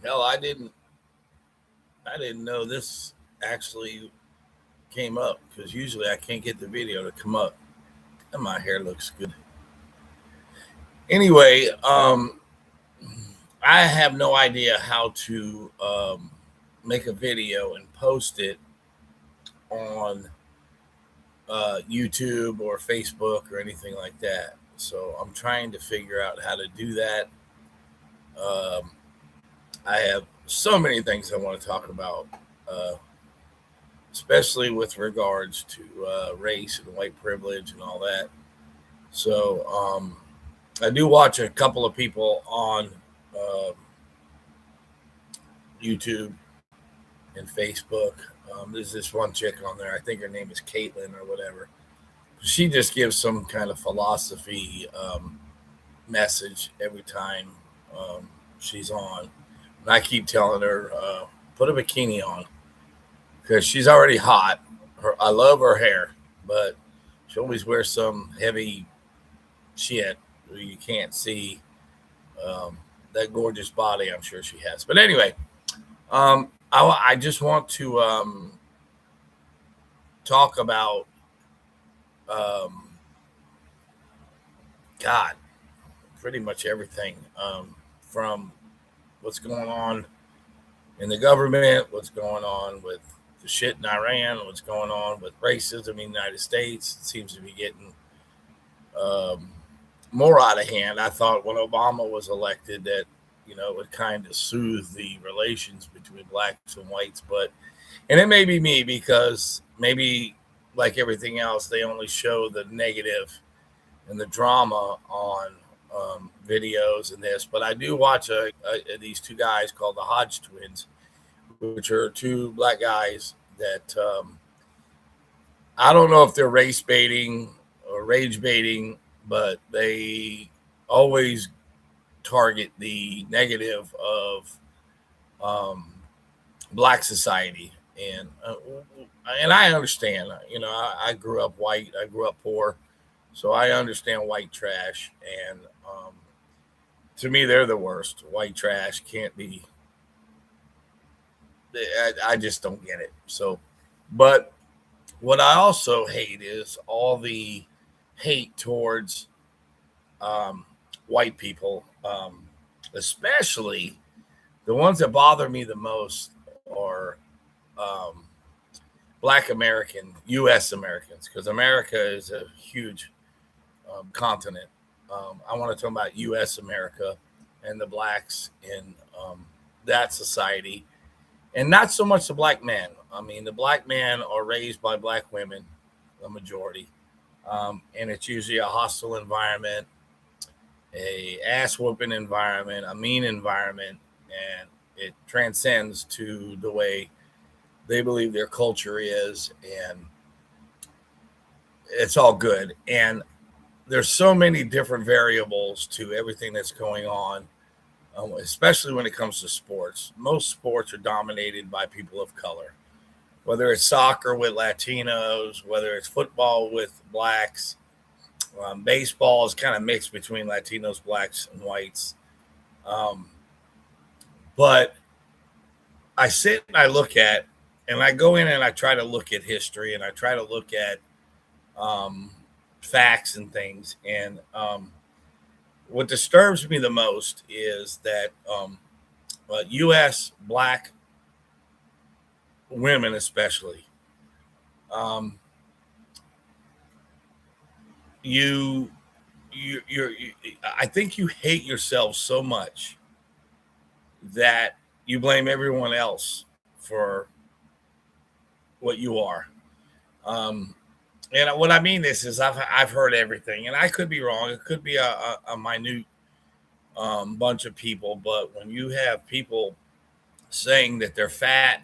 Hell, I didn't know this actually came up because usually I can't get the video to come up. And my hair looks good. Anyway, I have no idea how to make a video and post it on YouTube or Facebook or anything like that. So I'm trying to figure out how to do that. Um, I have so many things I want to talk about, uh, especially with regards to race and white privilege and all that. So I do watch a couple of people on uh, YouTube and Facebook. There's this one chick on there. I think her name is Caitlin or whatever. She just gives some kind of philosophy message every time she's on. And I keep telling her, put a bikini on because she's already hot. I love her hair, but she always wears some heavy shit where you can't see um, that gorgeous body I'm sure she has. But anyway, I just want to talk about um, God, pretty much everything from what's going on in the government, what's going on with the shit in Iran, what's going on with racism in the United States. It seems to be getting um, more out of hand. I thought when Obama was elected that it would kind of soothe the relations between blacks and whites, and it may be me because maybe like everything else, they only show the negative and the drama on videos and this. But I do watch these two guys called the Hodge twins, which are two black guys that I don't know if they're race baiting or rage baiting, but they always target the negative of um, black society. And I understand. I grew up white. I grew up poor, so I understand white trash. And to me, they're the worst. White trash can't be. I just don't get it. So, but what I also hate is all the hate towards um, white people, especially the ones that bother me the most are um, Black American, U.S. Americans, because America is a huge continent. I want to talk about U.S. America and the blacks in that society, and not so much the black man. I mean, the black men are raised by black women, the majority, and it's usually a hostile environment, a ass whooping environment, a mean environment, and it transcends to the way they believe their culture is, and it's all good. And there's so many different variables to everything that's going on, especially when it comes to sports. Most sports are dominated by people of color, whether it's soccer with Latinos, whether it's football with blacks. Baseball is kind of mixed between Latinos, blacks, and whites. Um, but I sit and I look at, and I go in and I try to look at history and I try to look at um, facts and things. And what disturbs me the most is that U.S. black women, especially, um, you, you, I think you hate yourself so much that you blame everyone else for what you are. Um, and what I mean this is I've heard everything, and I could be wrong. It could be a minute bunch of people, but when you have people saying that they're fat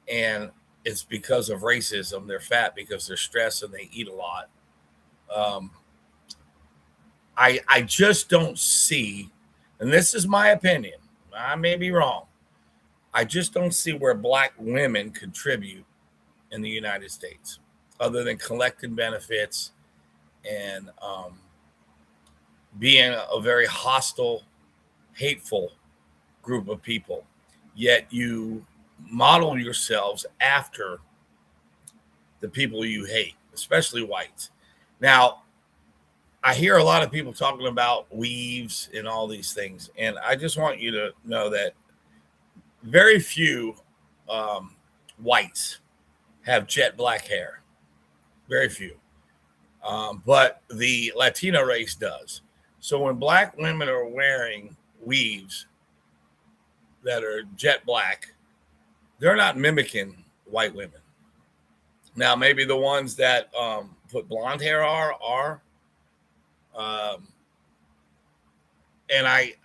and it's because of racism, they're fat because they're stressed and they eat a lot. Um, I just don't see, and this is my opinion. I may be wrong. I just don't see where black women contribute in the United States, other than collecting benefits and being a very hostile, hateful group of people, yet you model yourselves after the people you hate, especially whites. Now, I hear a lot of people talking about weaves and all these things, and I just want you to know that very few um, whites have jet black hair. Very few. But the Latino race does. So when black women are wearing weaves that are jet black, they're not mimicking white women. Now, maybe the ones that put blonde hair are. Um, and I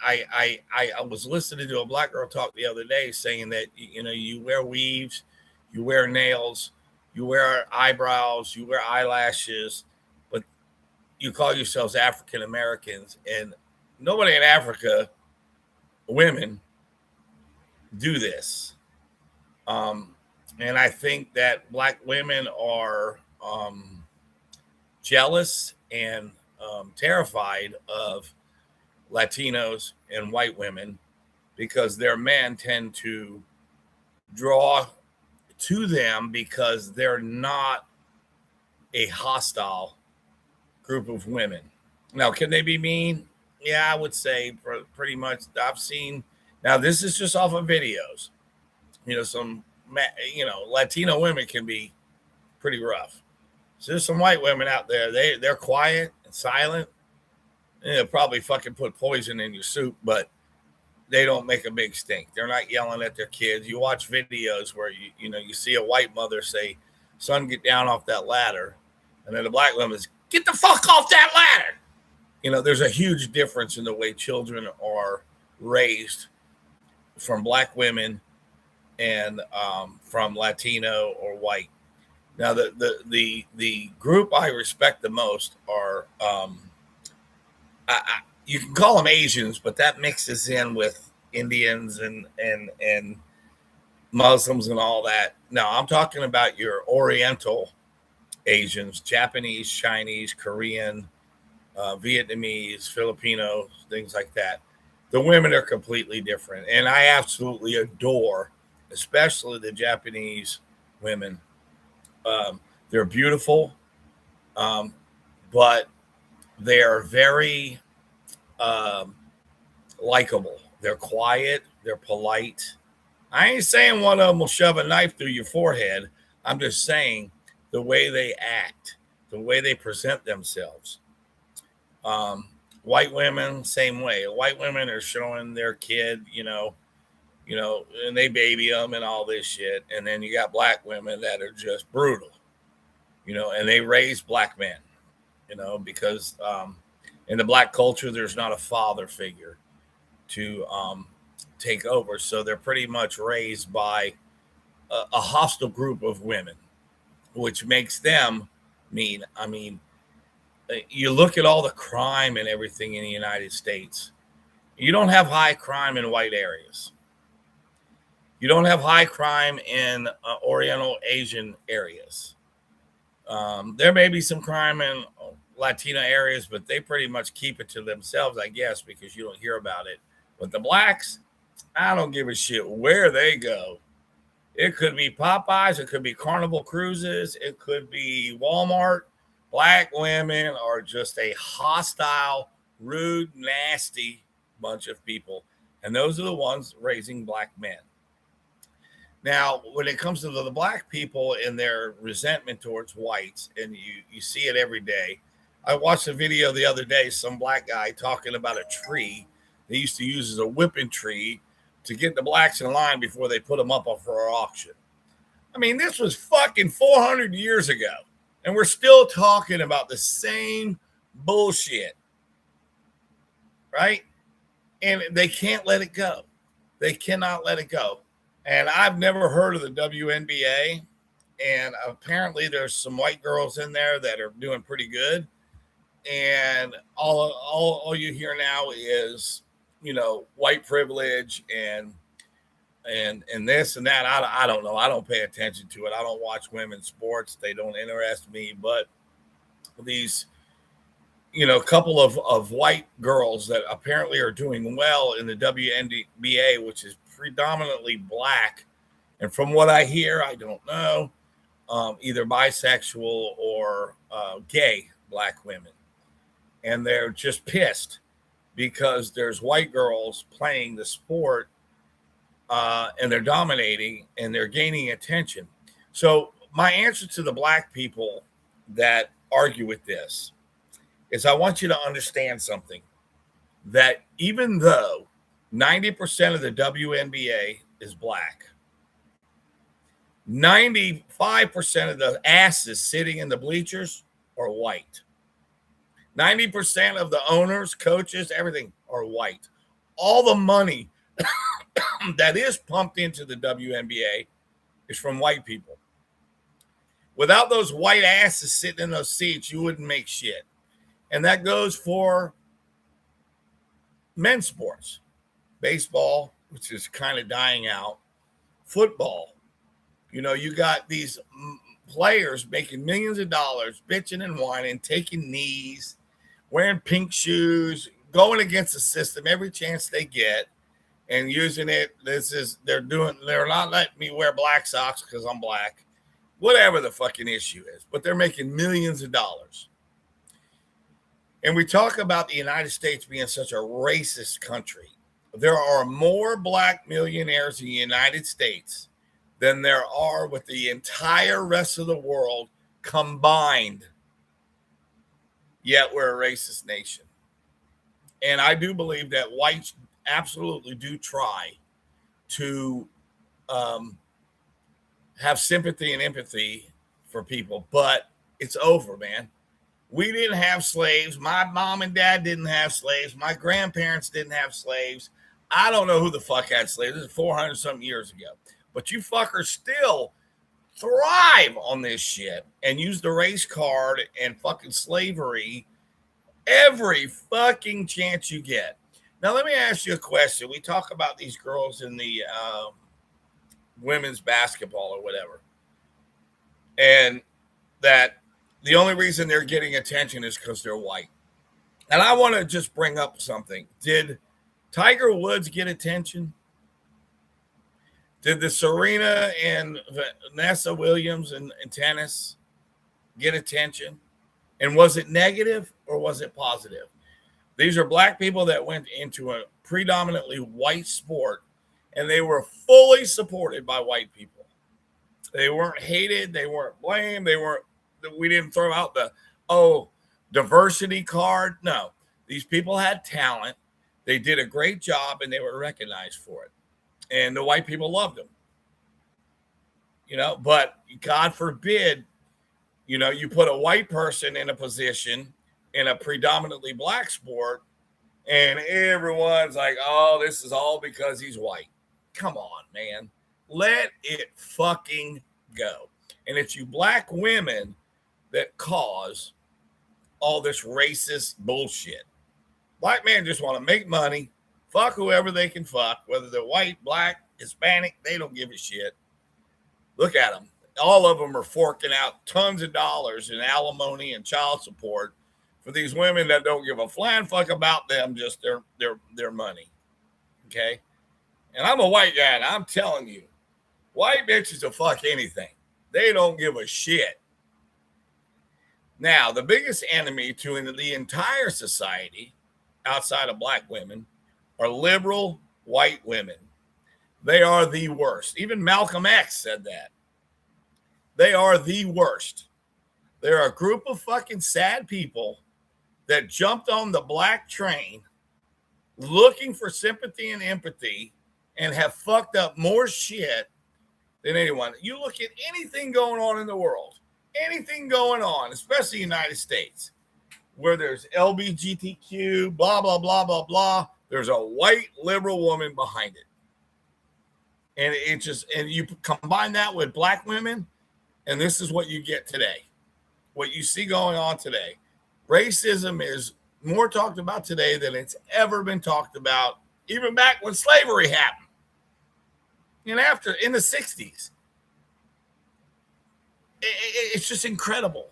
was listening to a black girl talk the other day saying that you wear weaves, you wear nails, you wear eyebrows, you wear eyelashes, but you call yourselves African Americans, and nobody in Africa, women, do this. Um, and I think that black women are jealous and terrified of Latinos and white women because their men tend to draw to them because they're not a hostile group of women. Now, can they be mean? Yeah, I would say pretty much. I've seen. Now, this is just off of videos. Some Latino women can be pretty rough. So there's some white women out there. They're quiet and silent. And they'll probably fucking put poison in your soup, but they don't make a big stink. They're not yelling at their kids. You watch videos where you see a white mother say, "Son, get down off that ladder," and then the black woman's, "Get the fuck off that ladder." There's a huge difference in the way children are raised from black women and from Latino or white. Now, the group I respect the most are you can call them Asians, but that mixes in with Indians and Muslims and all that. No, I'm talking about your Oriental Asians, Japanese, Chinese, Korean, Vietnamese, Filipino, things like that. The women are completely different, and I absolutely adore, especially the Japanese women. They're beautiful, but they are very likable. They're quiet. They're polite. I ain't saying one of them will shove a knife through your forehead. I'm just saying the way they act, the way they present themselves. Um, White women, same way. White women are showing their kid, and they baby them and all this shit. And then you got black women that are just brutal, and they raise black men, because in the black culture, there's not a father figure to take over. So they're pretty much raised by a hostile group of women, which makes them mean. I mean, you look at all the crime and everything in the United States. You don't have high crime in white areas. You don't have high crime in Oriental Asian areas. There may be some crime in Latina areas, but they pretty much keep it to themselves, I guess, because you don't hear about it. But the blacks, I don't give a shit where they go. It could be Popeyes, it could be Carnival Cruises, it could be Walmart. Black women are just a hostile, rude, nasty bunch of people. And those are the ones raising black men. Now, when it comes to the black people and their resentment towards whites, and you see it every day. I watched a video the other day, some black guy talking about a tree they used to use as a whipping tree to get the blacks in line before they put them up for auction. I mean, this was fucking 400 years ago, and we're still talking about the same bullshit, right? And they can't let it go. They cannot let it go. And I've never heard of the WNBA, and apparently there's some white girls in there that are doing pretty good. And all you hear now is, white privilege and this and that. I don't know. I don't pay attention to it. I don't watch women's sports. They don't interest me. But these a couple of white girls that apparently are doing well in the WNBA, which is predominantly black. And from what I hear, I don't know, either bisexual or gay black women. And they're just pissed because there's white girls playing the sport and they're dominating and they're gaining attention. So my answer to the black people that argue with this is I want you to understand something, that even though 90% of the WNBA is black, 95% of the asses sitting in the bleachers are white. 90% of the owners, coaches, everything are white. All the money that is pumped into the WNBA is from white people. Without those white asses sitting in those seats, you wouldn't make shit. And that goes for men's sports. Baseball, which is kind of dying out. Football. You got these players making millions of dollars, bitching and whining, taking knees, wearing pink shoes, going against the system every chance they get and using it. They're not letting me wear black socks because I'm black. Whatever the fucking issue is, but they're making millions of dollars. And we talk about the United States being such a racist country. There are more black millionaires in the United States than there are with the entire rest of the world combined. Yet we're a racist nation. And I do believe that whites absolutely do try to have sympathy and empathy for people, but it's over, man. We didn't have slaves. My mom and dad didn't have slaves. My grandparents didn't have slaves. I don't know who the fuck had slaves. This is 400 something years ago. But you fuckers still thrive on this shit and use the race card and fucking slavery every fucking chance you get. Now, let me ask you a question. We talk about these girls in the women's basketball or whatever, and that the only reason they're getting attention is because they're white. And I want to just bring up something. Did Tiger Woods get attention? Did the Serena and Vanessa Williams in tennis get attention? And was it negative or was it positive? These are black people that went into a predominantly white sport, and they were fully supported by white people. They weren't hated. They weren't blamed. We didn't throw out the, diversity card. No, these people had talent. They did a great job and they were recognized for it. And the white people loved them. But God forbid, you put a white person in a position in a predominantly black sport and everyone's like, oh, this is all because he's white. Come on, man. Let it fucking go. And it's you black women that cause all this racist bullshit. Black men just want to make money, fuck whoever they can fuck, whether they're white, black, Hispanic, they don't give a shit. Look at them. All of them are forking out tons of dollars in alimony and child support for these women that don't give a flying fuck about them, just their money. Okay? And I'm a white guy, and I'm telling you, white bitches will fuck anything. They don't give a shit. Now, the biggest enemy to the entire society outside of black women are liberal white women. They are the worst. Even Malcolm X said that. They are the worst. They're a group of fucking sad people that jumped on the black train looking for sympathy and empathy and have fucked up more shit than anyone. You look at anything going on in the world, anything going on, especially the United States, where there's LGBTQ, blah, blah, blah, blah, blah. There's a white liberal woman behind it. And and you combine that with black women, and this is what you get today. What you see going on today. Racism is more talked about today than it's ever been talked about, even back when slavery happened. And in the 60s. It's just incredible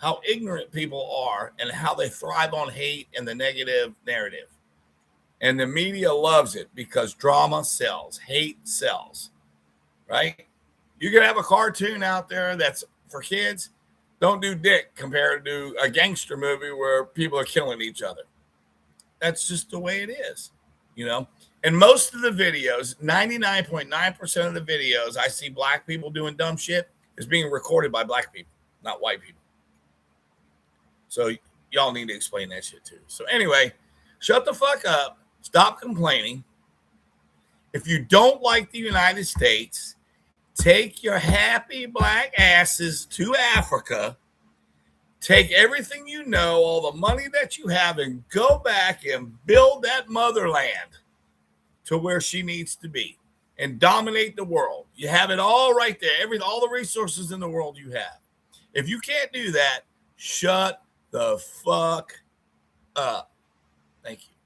how ignorant people are and how they thrive on hate and the negative narrative. And the media loves it because drama sells, hate sells, right? You could have a cartoon out there that's for kids. Don't do dick compared to a gangster movie where people are killing each other. That's just the way it is, you know? And most of the videos, 99.9% of the videos I see black people doing dumb shit is being recorded by black people, not white people. So y'all need to explain that shit too. So anyway, shut the fuck up. Stop complaining. If you don't like the United States, take your happy black asses to Africa. Take everything you know, all the money that you have, and go back and build that motherland to where she needs to be and dominate the world. You have it all right there. All the resources in the world you have. If you can't do that, shut the fuck up. Thank you.